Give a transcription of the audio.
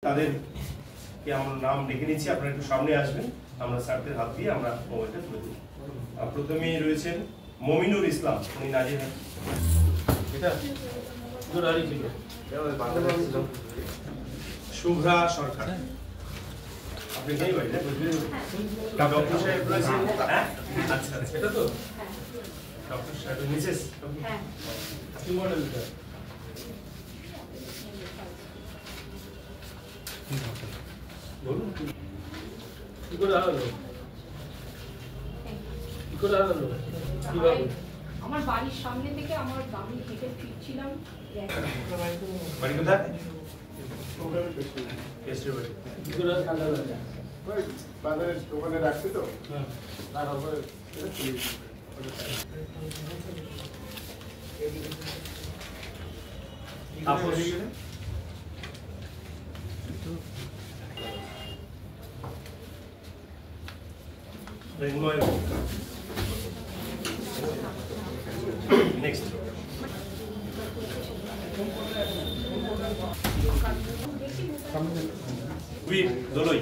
তাদেরকে আমরা নাম লিখে নিচ্ছি, আপনারা একটু সামনে আসবেন, আমরা স্যারদের হাত দিয়ে আমরা মোবাইলটা তুলে দেব। প্রথমেই রয়েছেন মমিনুর ইসলাম, উনি নাজির এটা শুভ্রা সরকার, আপনি নেই বাড়ি না ডক্টর সাহেব রয়েছেন। আচ্ছা আচ্ছা, এটা তো ডক্টর সাহেব মিসেস কি মডেলটা বলুন কি করে হলো, কি করে হলো, কিভাবে? আমার বাড়ির সামনে থেকে আমার আমি হেঁটে ফিরছিলাম। বাড়ি কোথায়? কেস্টের বাড়ি। কি করে কান্না লাগে? ওই বাজারের দোকানে রাখছি তো। হ্যাঁ। তার উপরে তাপস নেক্সট উইথ দোলই।